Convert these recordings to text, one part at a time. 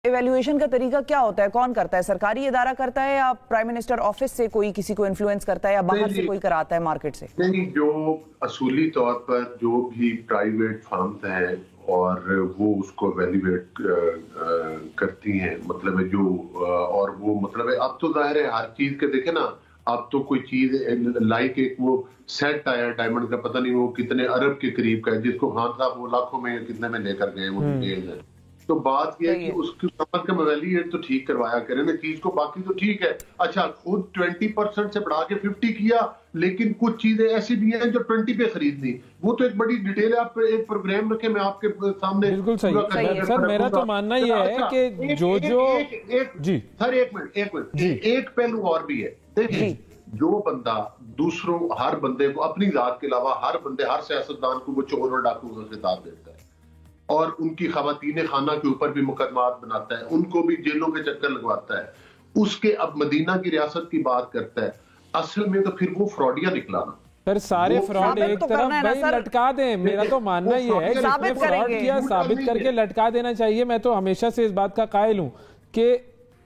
Evaluation का तरीका क्या होता है, कौन करता है? सरकारी इदारा करता है या प्राइम मिनिस्टर ऑफिस से कोई किसी को इन्फ्लुएंस करता है या बाहर से कोई कराता है मार्केट से? नहीं, जो असूली तौर पर जो भी प्राइवेट फर्म्स हैं और वो उसको वैल्यूएट करती हैं, मतलब है जो और वो मतलब है, अब तो जाहिर है हर चीज के देखे ना, अब तो कोई चीज लाइक एक वो सेट आया डायमंड का, पता नहीं वो कितने अरब के करीब का है, जिसको खान साहब वो लाखों में कितने में लेकर गए, वो डिटेल्स है। तो बात यह है कि उसकी कम से कम वैल्यूएट तो ठीक करवाया करें ना चीज को, बाकी तो ठीक है। अच्छा, खुद 20% से बढ़ा के 50 किया, लेकिन कुछ चीजें ऐसी भी हैं जो 20 पे खरीदनी, वो तो एक बड़ी डिटेल है। आप एक प्रोग्राम रखें, मैं आपके सामने बिल्कुल सही सर, मेरा तो मानना ये है कि जो जी सर, एक मिनट एक पहलू और भी है। देखिए, जो बंदा दूसरों, हर बंदे को अपनी जात के अलावा हर सियासतदान को वो चोर और डाकू का खिताब देता है और उनकी खवातीने खाना के ऊपर भी मुकदमात बनाता है, उनको भी जेलों के चक्कर लगवाता है, उसके अब मदीना की रियासत की बात करता है, असल में तो फिर वो फ्रॉडिया निकला ना। फिर सारे फ्रॉड एक तरफ भाई लटका दें, मेरा तो मानना ये है कि जिसने फ्रॉड किया साबित करके लटका देना चाहिए। मैं तो हमेशा से इस बात का कायल हूं कि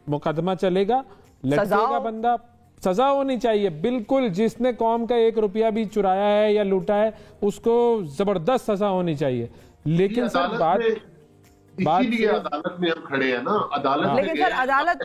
मुकदमा चलेगा, लटकेगा बंदा, सजा होनी चाहिए बिल्कुल। जिसने कौम का 1 रुपया भी चुराया है या लूटा है उसको जबरदस्त सजा होनी चाहिए। लेकिन सर बात इसीलिए अदालत में हम खड़े हैं ना, अदालत। लेकिन सर अदालत,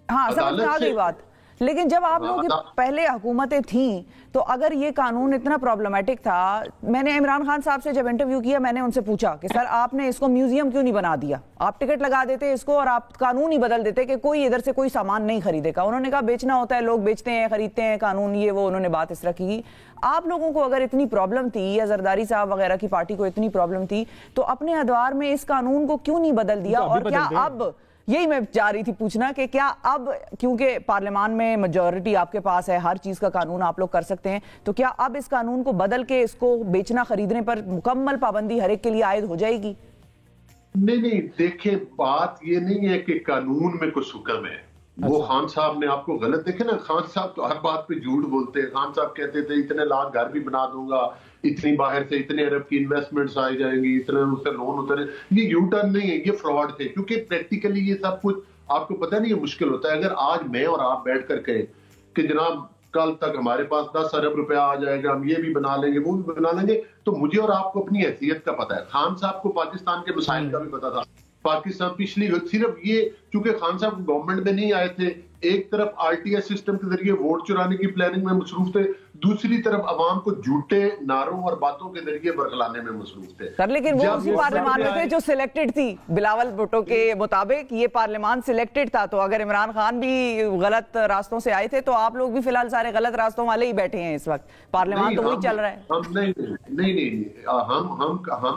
हाँ समझ में आ गई बात। लेकिन जब आप लोगों की पहले हुकूमतें थीं तो अगर ये कानून इतना प्रॉब्लमेटिक था, मैंने इमरान खान साहब से जब इंटरव्यू किया मैंने उनसे पूछा कि सर आपने इसको म्यूजियम क्यों नहीं बना दिया, आप टिकट लगा देते इसको और आप कानून ही बदल देते कि कोई इधर से कोई सामान नहीं खरीदेगा। उन्होंने कहा बेचना होता है, लोग बेचते हैं खरीदते हैं, कानून ये वो, उन्होंने बात इस तरह की। आप लोगों को अगर इतनी प्रॉब्लम थी या जरदारी साहब वगैरह की पार्टी को इतनी प्रॉब्लम थी तो अपने अदवार में इस कानून को क्यों नहीं बदल दिया? और क्या अब, यही मैं जा रही थी पूछना कि क्या अब, क्योंकि पार्लियामान में मेजॉरिटी आपके पास है, हर चीज का कानून आप लोग कर सकते हैं, तो क्या अब इस कानून को बदल के इसको बेचना खरीदने पर मुकम्मल पाबंदी हर एक के लिए आयद हो जाएगी? नहीं, देखिए बात ये नहीं है कि कानून में कुछ हुक्म है। वो खान साहब ने आपको गलत देखे ना, खान साहब तो हर बात पे झूठ बोलते हैं। खान साहब कहते थे इतने लाख घर भी बना दूंगा, इतनी बाहर से इतने अरब की इन्वेस्टमेंट्स आई जाएंगी, इतने उससे लोन उतरे। ये यू टर्न नहीं है, ये फ्रॉड थे, क्योंकि प्रैक्टिकली ये सब कुछ आपको पता नहीं है, मुश्किल होता है। अगर आज मैं और आप बैठ कर कहें कि जनाब कल तक हमारे पास 10 अरब रुपया आ जाएगा, हम ये भी बना लेंगे वो भी बना लेंगे, तो मुझे और आपको अपनी हैसियत का पता है। खान साहब को पाकिस्तान के मसाइल का भी पता था। पाकिस्तान पिछली सिर्फ ये, चूंकि खान साहब गवर्नमेंट में नहीं आए थे, एक तरफ आरटीएस सिस्टम के जरिए वोट चुराने की प्लानिंग में मसरूफ थे, दूसरी तरफ अवाम को झूठे नारों और बातों के जरिए बरगलाने में मसरूफ थे। सर लेकिन वो उसी पार्लियामान में थे जो सिलेक्टेड थी। बिलावल भुट्टो के मुताबिक ये पार्लियामान सिलेक्टेड था, तो अगर इमरान खान भी गलत रास्तों से आए थे तो आप लोग भी फिलहाल सारे गलत रास्तों वाले ही बैठे हैं इस वक्त। पार्लियामान तो वही चल रहा है।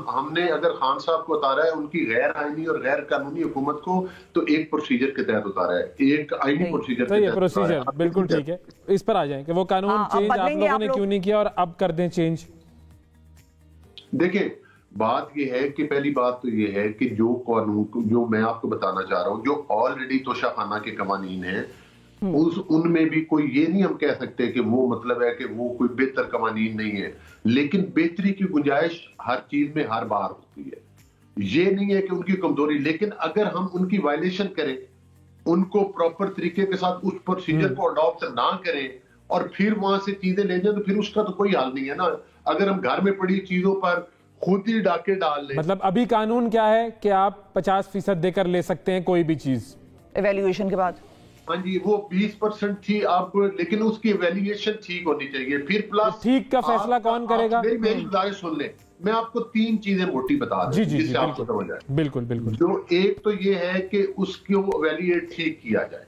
हमने अगर खान साहब को उतारा है उनकी गैर आईनी और गैर कानूनी हुकूमत को, तो एक प्रोसीजर के तहत उतारा है, एक आईनी प्रोसीजर बिल्कुल ठीक है। इस पर आ जाएं कि वो कानून चेंज आप लोगों ने क्यों नहीं किया और अब कर दें चेंज। देखिए बात ये है कि पहली बात तो ये है कि जो कानून जो मैं आपको बताना चाह रहा हूं, जो ऑलरेडी तोशाखाना के कवानीन हैं, उनमें भी कोई ये नहीं हम कह सकते कि वो मतलब है कि वो कोई बेहतर कवानीन नहीं है, लेकिन बेहतरी की गुंजाइश हर चीज में हर बार होती है। ये नहीं है कि उनकी कमजोरी, लेकिन अगर हम उनकी वायलेशन करें, उनको प्रॉपर तरीके के साथ उस प्रोसीजर को अडॉप्ट ना करें और फिर वहां से चीजें ले जाए, तो फिर उसका तो कोई हाल नहीं है ना। अगर हम घर में पड़ी चीजों पर खुद ही डाके डाल लें। मतलब अभी कानून क्या है कि आप 50% देकर ले सकते हैं कोई भी चीज इवैल्यूएशन के बाद। हाँ जी, वो 20% थी अब, लेकिन उसकी इवैल्यूएशन ठीक होनी चाहिए। फिर प्लस ठीक का फैसला कौन करेगा? मेरी गुजारिश सुन ले, मैं आपको 3 चीजें मोटी बता दूं जिससे आपको समझ आए। बिल्कुल बिल्कुल। जो एक तो ये है कि उसको इवैल्यूएट ठीक किया जाए,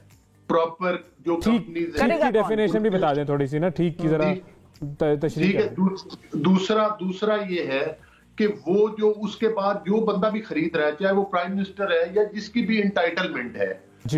प्रॉपर जो कंपनीज की डेफिनेशन भी बता दें थोड़ी सी ना, ठीक की जरा तशरीह करें। दूसरा ये है कि वो जो उसके बाद जो बंदा भी खरीद रहा है, चाहे वो प्राइम मिनिस्टर है या जिसकी भी इंटाइटलमेंट है,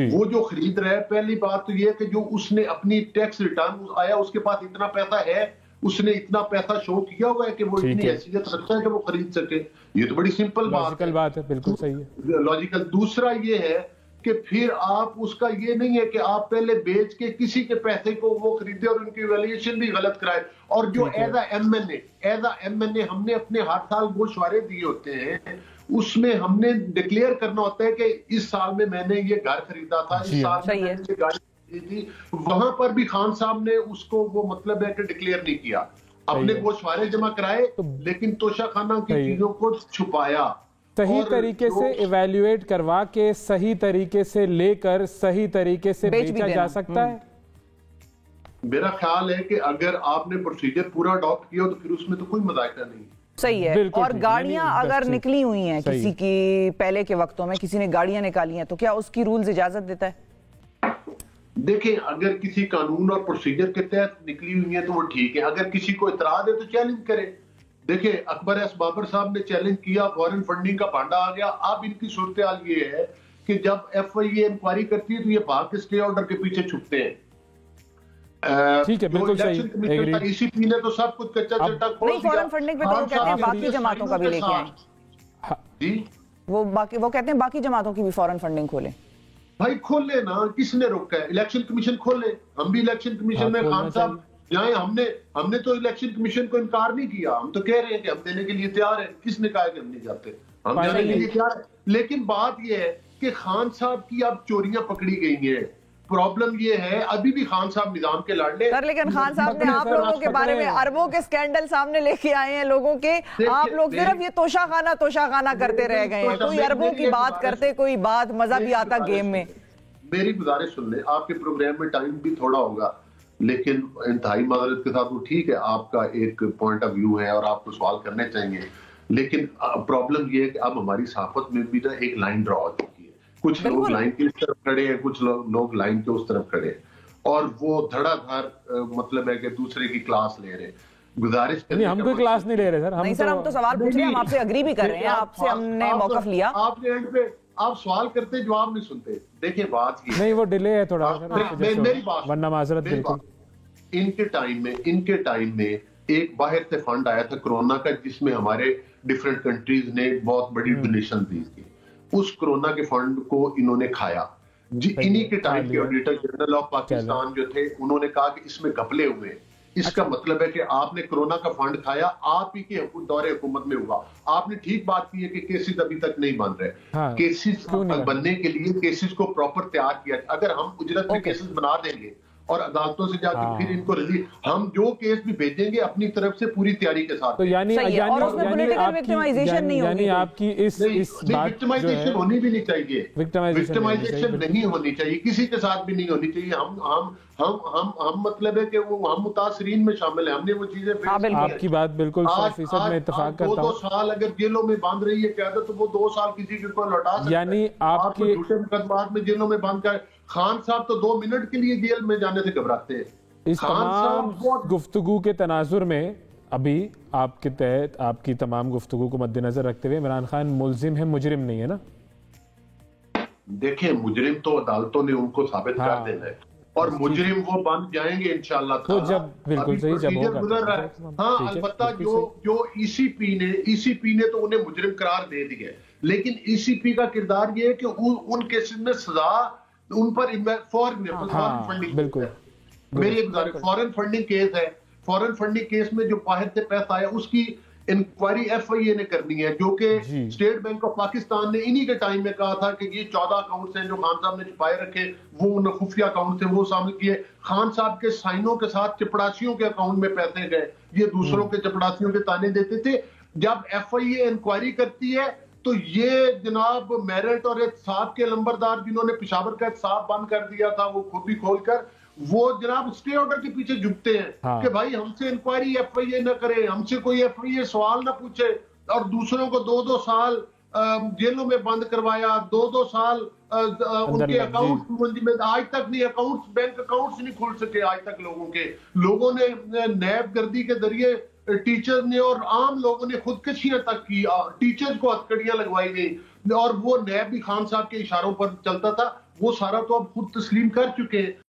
वो जो खरीद रहा है, पहली बात तो ये है कि जो उसने अपनी टैक्स रिटर्न आया, उसके पास इतना पैसा है, उसने इतना पैसा शो किया हुआ है कि वो इतनी हैसियत रखता है कि वो खरीद सके। ये तो बड़ी सिंपल बात है, बिल्कुल सही है, लॉजिकल। दूसरा ये है कि फिर आप उसका ये नहीं है कि आप पहले बेच के किसी के पैसे को वो खरीदे और उनकी वैल्यूएशन भी गलत कराए। और जो एज अ एमएनए हमने अपने हर साल गोशवारे दिए होते हैं, उसमें हमने डिक्लेयर करना होता है कि इस साल में मैंने ये घर खरीदा था, इस साल में मैंने ये गाड़ी खरीदी थी। वहां पर भी खान साहब ने उसको वो मतलब है कि डिक्लेयर नहीं किया, अपने गोशवारे जमा कराए लेकिन तोशाखाना की चीजों को छुपाया। सही तरीके से इवैल्यूएट करवा के सही तरीके से लेकर सही तरीके से बेचा जा सकता है। मेरा ख्याल है कि अगर आपने प्रोसीजर पूरा अडॉप्ट किया तो फिर उसमें तो कोई मजायका नहीं। सही है। और गाड़ियां अगर निकली हुई हैं किसी की पहले के वक्तों में, किसी ने गाड़ियां निकाली हैं, तो क्या उसकी रूल्स इजाजत देता है? देखिए, अगर किसी कानून और प्रोसीजर के तहत निकली हुई है तो वो ठीक है, अगर किसी को इतराज है तो चैलेंज करे। देखिए, अकबर एस बाबर साहब ने चैलेंज किया, फॉरेन फंडिंग का भांडा आ गया। अब इनकी सूरत हाल ये है कि जब FIA इंक्वायरी करती है तो ये भाग के स्टे ऑर्डर के पीछे छुपते हैं। ठीक है, बिल्कुल सही। ECP ने तो सब कुछ कच्चा चिट्टा खोल दिया। फॉरेन फंडिंग पे तो वो कहते हैं बाकी जमातों का भी लेके आए जी, वो कहते हैं बाकी जमातों की भी फॉरेन फंडिंग खोले। भाई खोले ना, किसने रोका है? इलेक्शन कमीशन खोले। हम भी इलेक्शन कमीशन में खान साहब जाए, हमने तो इलेक्शन कमीशन को इनकार नहीं किया। हम तो कह रहे हैं कि हम देने के लिए तैयार है। किसने कहा कि हम नहीं जाते? हम जाने के लिए तैयार है। लेकिन बात यह है कि खान साहब की अब चोरियां पकड़ी गई हैं। प्रॉब्लम ये है, अभी भी खान साहब निजाम के लाडले सर, लेकिन खान साहब ने आप लोगों के बारे में अरबों के स्कैंडल सामने लेके आए हैं लोगों के। आप लोग सिर्फ ये तोशाखाना करते रह गए हैं। कोई अरबों की बात करते, कोई बात मजा भी आता गेम में। मेरी गुजारिश सुन ले, आपके प्रोग्राम में टाइम भी थोड़ा होगा, लेकिन इंतहाई माजरत के साथ वो ठीक है, आपका एक पॉइंट ऑफ व्यू है और आपको सवाल करने चाहिए। लेकिन प्रॉब्लम ये है कि अब हमारी सहाफत में भी ना एक लाइन ड्रॉ हो चुकी है। कुछ लोग लाइन की इस तरफ खड़े हैं, कुछ लोग लाइन के उस तरफ खड़े हैं, और वो धड़ाधड़ मतलब है कि दूसरे की क्लास ले रहे हैं। गुजारिश नहीं, हम कोई क्लास नहीं ले रहे सर। हम तो सवाल पूछ रहे हैं, हम आपसे अग्री भी कर रहे हैं, आपसे हमने मौकफ लिया। आपने एंड पे आप सवाल करते जवाब नहीं सुनते। देखिए बात ये नहीं, वो डिले है थोड़ा, मेरी बात वरना माजरत बिल्कुल। इनके टाइम में एक बाहर से फंड आया था कोरोना का, जिसमें हमारे डिफरेंट कंट्रीज ने बहुत बड़ी डोनेशन दी थी। उस कोरोना के फंड को इन्होंने खाया। इन्हीं के टाइम के ऑडिटर जनरल ऑफ पाकिस्तान जो थे, उन्होंने कहा कि इसमें घपले हुए हैं। इसका मतलब है कि आपने कोरोना का फंड खाया, आप ही के दौरे हुकूमत में हुआ। आपने ठीक बात की है कि केसेस अभी तक नहीं बन रहे। केसेस बनने के लिए केसेस को प्रॉपर तैयार किया। अगर हम उजरत में केसेस बना देंगे और अदालतों से जाकर फिर इनको हम जो केस भी भेजेंगे अपनी तरफ से पूरी तैयारी के साथ। तो यानी आपकी इस विक्टिमाइजेशन होनी भी नहीं चाहिए, विक्टिमाइजेशन नहीं होनी चाहिए, किसी के साथ भी नहीं होनी चाहिए। हम मतलब है कि वो हम मुतासरीन में शामिल है, हमने वो चीजें। आपकी बात बिल्कुल 100% में इत्तेफाक करता हूं। 2 साल अगर जेलों में बंद रही है क़यादत, तो वो 2 साल किसी को लौटा सकता है। यानी आपके झूठे मुकदमात में जेलों में बंद कर। खान साहब तो 2 मिनट के लिए जेल में जाने से घबराते हैं। इस तमाम गुफ्तगू के तनाजुर में अभी आपके तहत आपकी तमाम गुफ्तगू को मद्देनजर रखते हुए इमरान खान मुल्जिम है, मुजरिम नहीं है ना? देखिए, मुजरिम तो अदालतों ने उनको साबित कर देना है, और मुजरिम वो बन जाएंगे इंशाअल्लाह। तो जब बिल्कुल सही जब होगा। हाँ, अलबत्ता जो ECP ने तो उन्हें मुजरिम करार दे दिया, लेकिन ECP का किरदार ये है कि उन केसेस में सजा उन पर फॉरेन फंडिंग। बिल्कुल, मेरी फॉरेन फंडिंग केस है। फॉरेन फंडिंग केस में जो बाहर से पैसा आया उसकी इंक्वायरी FIA ने करनी है, जो कि स्टेट बैंक ऑफ पाकिस्तान ने इन्हीं के टाइम में कहा था कि ये 14 अकाउंट्स हैं जो खान साहब ने छुपाए रखे, वो उन खुफिया अकाउंट थे, वो शामिल किए। खान साहब के साइनों के साथ चपड़ासियों के अकाउंट में पैसे गए, ये दूसरों के चपड़ासियों के ताने देते थे। जब FIA इंक्वायरी करती है तो ये जनाब मेरिट और एहतसाब के लंबरदार जिन्होंने पेशावर का एहतसाब बंद कर दिया था, वो खुद ही खोलकर वो जनाब स्टे ऑर्डर के पीछे झुकते हैं कि भाई हमसे इंक्वायरी FIA न करे, हमसे कोई FIA सवाल न पूछे, और दूसरों को 2-2 साल जेलों में बंद करवाया, 2-2 साल उनके अकाउंट में आज तक नहीं, अकाउंट्स बैंक अकाउंट्स नहीं खुल सके आज तक लोगों ने नैब गर्दी के जरिए टीचर्स ने और आम लोगों ने खुदकशियां तक की, टीचर्स को हथकड़ियां लगवाई गई, और वो नैब भी खान साहब के इशारों पर चलता था। वो सारा तो अब खुद तस्लीम कर चुके हैं।